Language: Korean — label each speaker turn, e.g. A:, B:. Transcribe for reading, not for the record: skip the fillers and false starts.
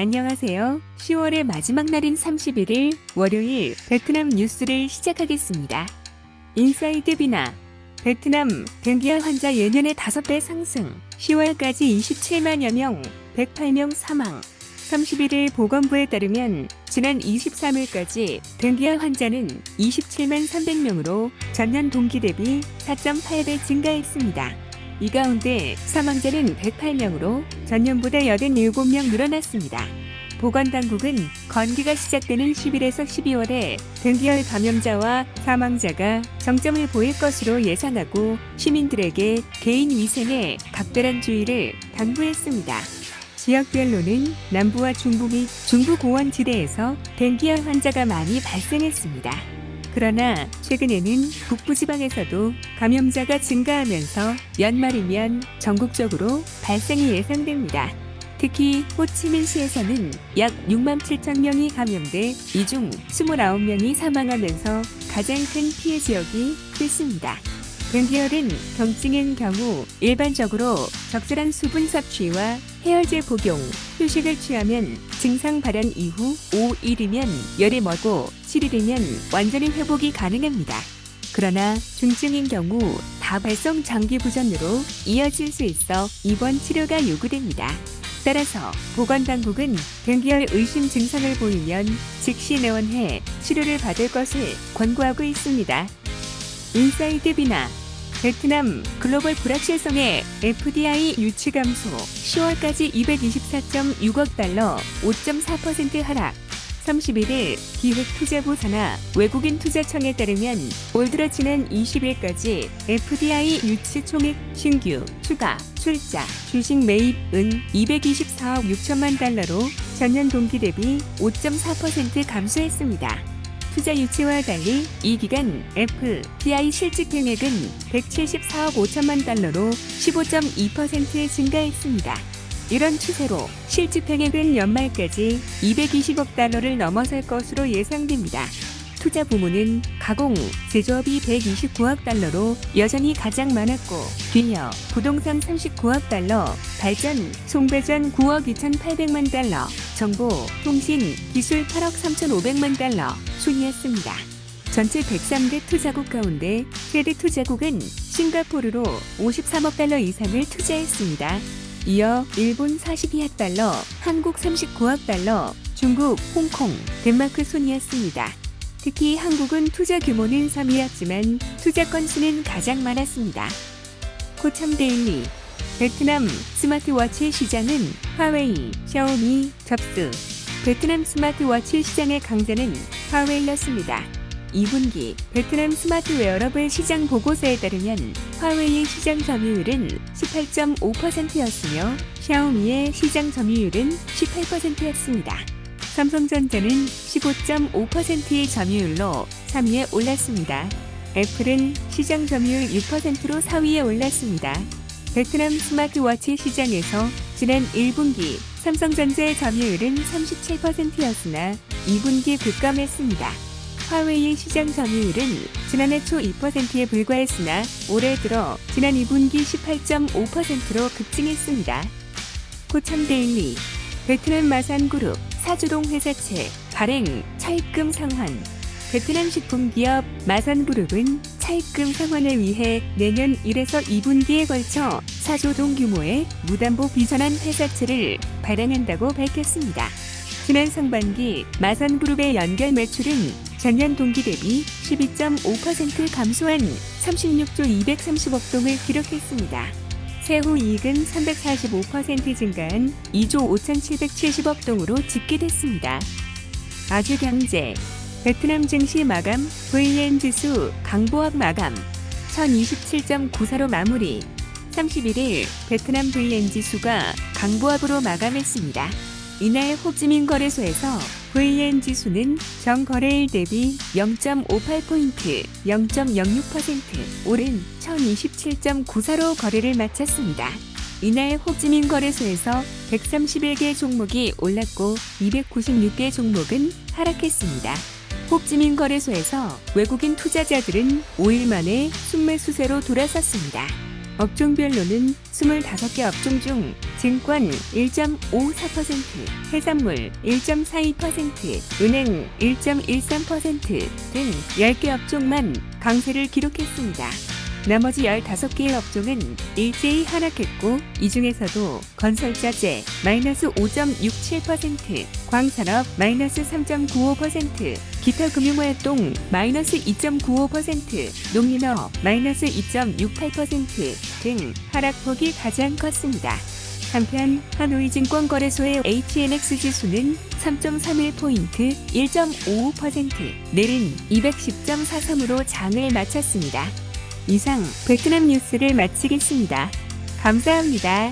A: 안녕하세요. 10월의 마지막 날인 31일 월요일 베트남 뉴스를 시작하겠습니다. 인사이드 비나 베트남 댕기아 환자 예년의 5배 상승 10월까지 27만여 명 108명 사망 31일 보건부에 따르면 지난 23일까지 댕기아 환자는 27만 300명으로 전년 동기 대비 4.8배 증가했습니다. 이 가운데 사망자는 108명으로 전년보다 87명 늘어났습니다. 보건당국은 건기가 시작되는 10일에서 12월에 댕기열 감염자와 사망자가 정점을 보일 것으로 예상하고 시민들에게 개인 위생에 각별한 주의를 당부했습니다. 지역별로는 남부와 중부 및 중부 고원지대에서 댕기열 환자가 많이 발생했습니다. 그러나 최근에는 북부지방에서도 감염자가 증가하면서 연말이면 전국적으로 발생이 예상됩니다. 특히 호치민시에서는 약 6만 7천 명이 감염돼 이 중 29명이 사망하면서 가장 큰 피해 지역이 됐습니다. 댕기열은 경증인 경우 일반적으로 적절한 수분 섭취와 해열제 복용, 휴식을 취하면 증상 발현 이후 5일이면 열이 머고 7일이면 완전히 회복이 가능합니다. 그러나 중증인 경우 다발성 장기 부전으로 이어질 수 있어 입원 치료가 요구됩니다. 따라서 보건당국은 댕기열 의심 증상을 보이면 즉시 내원해 치료를 받을 것을 권고하고 있습니다. 인사이드 비나 베트남 글로벌 불확실성의 FDI 유치 감소 10월까지 224.6억 달러 5.4% 하락 31일 기획투자부 산하 외국인 투자청에 따르면 올 들어 지난 20일까지 FDI 유치 총액 신규 추가 출자 주식 매입은 224억 6천만 달러로 전년 동기 대비 5.4% 감소했습니다. 투자 유치와 달리 이 기간 FDI 실직 금액은 174억 5천만 달러로 15.2% 증가했습니다. 이런 추세로 실직 금액은 연말까지 220억 달러를 넘어설 것으로 예상됩니다. 투자 부문은 가공, 제조업이 129억 달러로 여전히 가장 많았고 뒤이어 부동산 39억 달러, 발전, 송배전 9억 2,800만 달러, 정보, 통신, 기술 8억 3,500만 달러 순이었습니다. 전체 103개 투자국 가운데 최대 투자국은 싱가포르로 53억 달러 이상을 투자했습니다. 이어 일본 42억 달러, 한국 39억 달러, 중국, 홍콩, 덴마크 순이었습니다. 특히 한국은 투자 규모는 3위였지만 투자 건수는 가장 많았습니다. 코참 데일리 베트남 스마트워치 시장은 화웨이, 샤오미 접수 베트남 스마트워치 시장의 강자는 화웨이였습니다. 2분기 베트남 스마트 웨어러블 시장 보고서에 따르면 화웨이의 시장 점유율은 18.5%였으며 샤오미의 시장 점유율은 18%였습니다. 삼성전자는 15.5%의 점유율로 3위에 올랐습니다. 애플은 시장 점유율 6%로 4위에 올랐습니다. 베트남 스마트워치 시장에서 지난 1분기 삼성전자의 점유율은 37%였으나 2분기 급감했습니다. 화웨이의 시장 점유율은 지난해 초 2%에 불과했으나 올해 들어 지난 2분기 18.5%로 급증했습니다. 코참 데일리 베트남 마산그룹 사주동 회사채 발행 차입금 상환 베트남 식품기업 마산그룹은 차입금 상환을 위해 내년 1에서 2분기에 걸쳐 4조동 규모의 무담보 비선한 회사채를 발행한다고 밝혔습니다. 지난 상반기 마산그룹의 연결 매출은 전년 동기 대비 12.5% 감소한 36조 230억 동을 기록했습니다. 세후 이익은 345% 증가한 2조 5,770억 동으로 집계됐습니다. 아주경제 베트남 증시 마감 VN 지수 강보합 마감 1027.94로 마무리 31일 베트남 VN 지수가 강보합으로 마감했습니다. 이날 호찌민 거래소에서 VN 지수는 전거래일 대비 0.58포인트, 0.06% 오른 1027.94로 거래를 마쳤습니다. 이날 호찌민 거래소에서 131개 종목이 올랐고 296개 종목은 하락했습니다. 호찌민 거래소에서 외국인 투자자들은 5일 만에 순매수세로 돌아섰습니다. 업종별로는 25개 업종 중 증권 1.54%, 해산물 1.42%, 은행 1.13% 등 10개 업종만 강세를 기록했습니다. 나머지 15개의 업종은 일제히 하락했고 이 중에서도 건설자재 마이너스 5.67%, 광산업 마이너스 3.95%, 기타 금융활동 마이너스 2.95%, 농민업 마이너스 2.68% 등 하락폭이 가장 컸습니다. 한편 하노이증권거래소의 HNX 지수는 3.31포인트 1.55% 내린 210.43으로 장을 마쳤습니다. 이상 베트남 뉴스를 마치겠습니다. 감사합니다.